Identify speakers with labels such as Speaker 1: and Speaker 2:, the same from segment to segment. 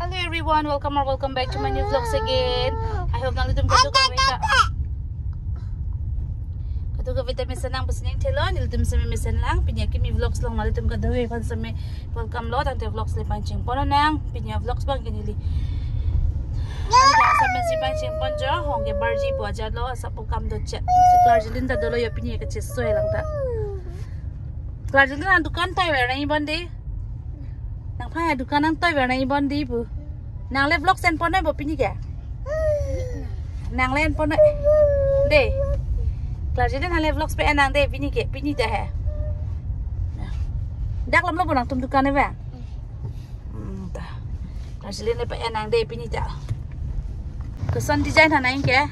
Speaker 1: Hello everyone, welcome or welcome back to my new vlogs again. I hope nang litum kadto ka. Kadto ka vitamin sanang pasning telon, litum sa mimisan lang, pinya kimi vlogs lang nalitum kadto kan sa me welcome lot ante vlogs le panching pono nang pinya vlogs bang kinili. Sa men si panching ponjo hongge barji po aja lo sa pukam do chat. Sa Clargelin ta dolo yo pinya ka chesoy lang ta. Clargelin ang dukan tayo na ibon nang phai dukan nang toy ba nang ibon di bu nang le vlog sen pon nai bo pini ka nang len pon nai de Clargelin nang le vlogs pe nang de pini ke pini ta ha dak lam lo bo nang tum dukan nai ba ta Clargelin le pe nang de pini ta kesan design hanai ke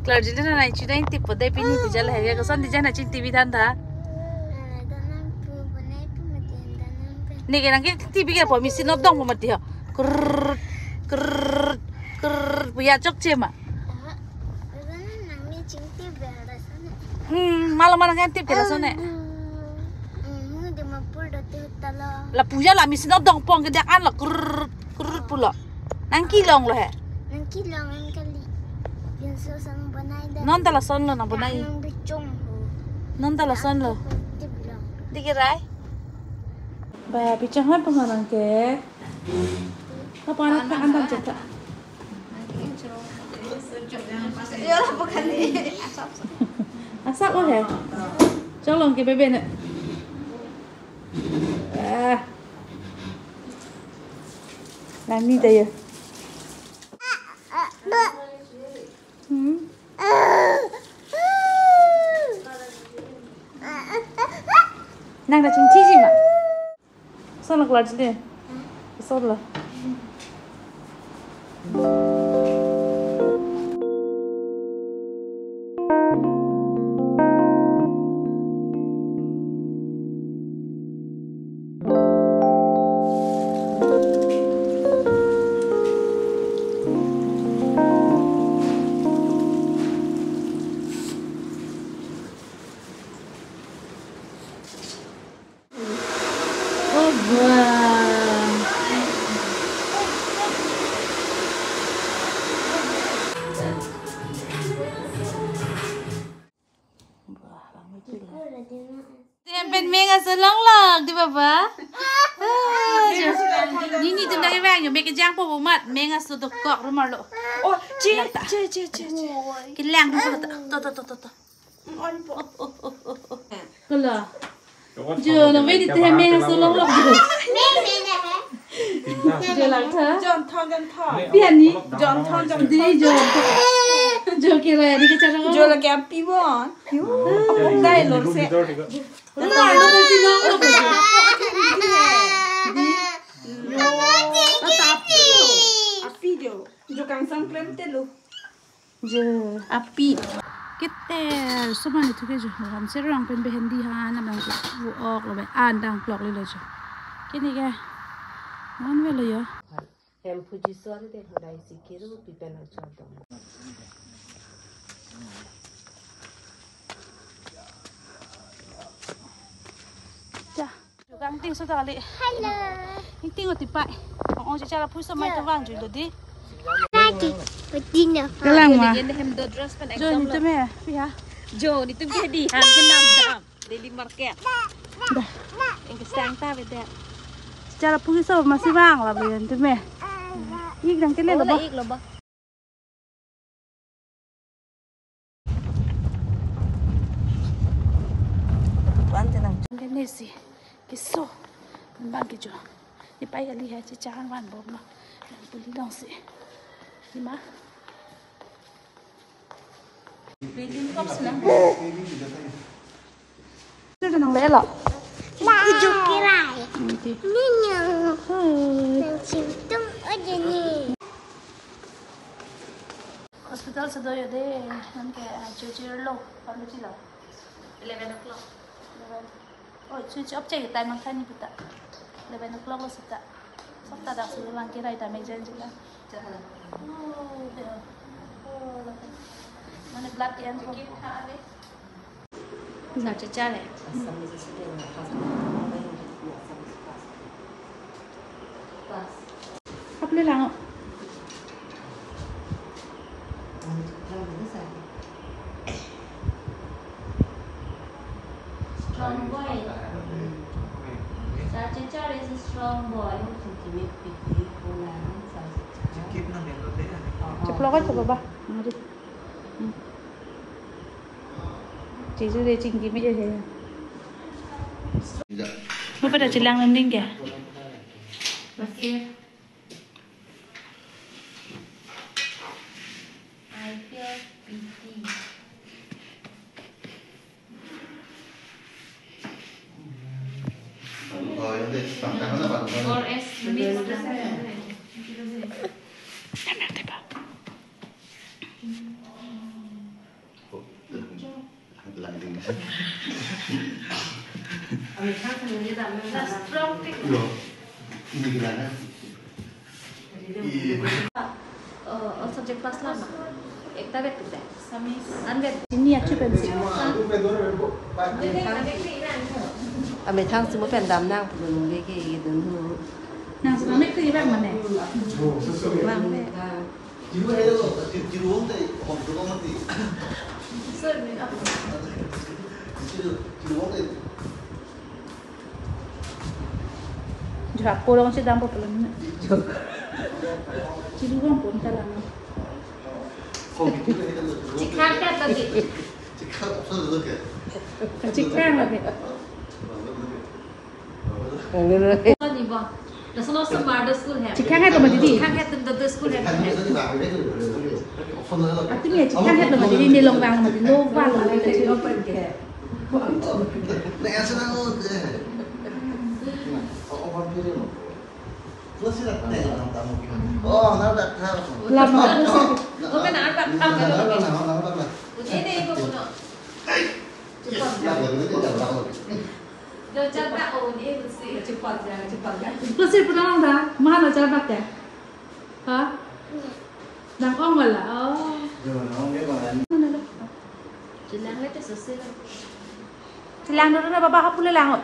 Speaker 1: Clargelin nai chudai tip po de pini bijal ha kesan design ha chin tv dan tha nih kan TV kan po mesin nodong mo mati ha krrr krrr krrr puya cok cema malam-malam kan TV kira sone la puya la mesin nodong pong kedakan la krrr krrr pula nang kilong lo he
Speaker 2: nang kilong ang kali pinso sang banay da
Speaker 1: non tala son lo nang banay non tala son lo dikirai ba bicara apa orang ke? Apa anak tak antam cakap? Ya lah bukan ni. Asap lah ya. Colong ke bebe nak. Nani dah ya. Nang dah cinci sih mak. Sana Clargelin. Besar lah. Tempen mega selong log di baba. Ni tu nak bang yo make jang po mat mega su to kok rumah lo. Oh, ci. Kilang to. Kala. Jo na we di te mega selong log. Jo lang tha.
Speaker 3: John thong gan tha.
Speaker 1: Pian ni.
Speaker 3: John thong gan
Speaker 1: Di jo. Jo kira ni ke cara ko.
Speaker 3: Jo la gam pi won. Dai lo se. Video. Jo kang sang klem telu.
Speaker 1: Je api. Kita semua itu ke je. Ram serang pen behendi han nam dang bu ok lo be an dang klok le je. Kini ke. Man velo yo.
Speaker 4: Em fuji sore de hodai sikiru pipena chodo. Gang ting so dali.
Speaker 2: hello
Speaker 4: Ting oti pai. Ong je cara puso mai to wang ju lo di.
Speaker 2: lagi bedina
Speaker 1: Kelang mah.
Speaker 4: Ini hem do dress pen
Speaker 1: Jo ni tu me. Ya.
Speaker 4: Jo ni tu ke di han ke nam dam. Daily market.
Speaker 1: Dah.
Speaker 4: Ing sang ta with that.
Speaker 1: Cara puso masih bang lah ben tu me. Ik dang ke le lo ba.
Speaker 4: Ik lo ba.
Speaker 1: Tuan tenang. Ini sih. Kiso. Bang ke jo. Ni pai kali hai ci chan wan bom lo. Yang beli dong sih. Ni mah. Bilin kop senang. Itu tenang le lo.
Speaker 2: lagi kirai
Speaker 1: Nanti.
Speaker 2: ninya
Speaker 1: Hai.
Speaker 2: nang cintung aja nih
Speaker 1: Hospital sedoyo deh. Nanti cuci lo. Kamu cuci lo.
Speaker 4: 11 o'clock.
Speaker 1: Oh, cuci apa cai? Time makan ni kita. 11 o'clock lo suka. Sabta dah suruh lang kira ita may janji lang. Oh, dia. Oh, mana blood yan po? Nak caca le.
Speaker 4: 11 o'clock.
Speaker 1: boleh lang.
Speaker 2: Strong boy. Sergeant Charles is a strong boy.
Speaker 1: Ceplok aja Papa. Mari. Chị đưa trình ký mấy giờ thế? Nó phải là chị lang lên đinh kìa.
Speaker 2: I feel pity. Or as
Speaker 1: Em thấy bảo.
Speaker 2: strong thing. Subject class lama. Ekta vet tu deh. Unvet.
Speaker 1: Ini aku pensi.
Speaker 5: Mấy tháng xưa mới phèn đám nang phun cái đường hương
Speaker 1: Nang sudah make tu ibarat mana?
Speaker 5: vang đấy
Speaker 1: Jika aku orang sedang berpelan. Jadi orang pun jalan.
Speaker 2: Cikar kat tadi.
Speaker 1: Kecik kan lagi.
Speaker 2: Kau ni bah. Dah selalu semada school hai.
Speaker 1: Cikar kan tu macam ni.
Speaker 2: Cikar kat tu school hai.
Speaker 1: Artinya cikar kan tu macam ni. Ni longbang macam ni. Longbang lah. Kecik open ke. Lama tu sih.
Speaker 2: Kau kan nak tak tahu kan? Ini ibu punya. Dah cepat oh ni mesti cepat ya.
Speaker 1: Kau sih pernah orang dah? Mana nak cepat ya? Hah? Dah kau malah. Oh.
Speaker 2: Jelang lah tu selesai.
Speaker 1: Silang dulu na baba ka pula lang.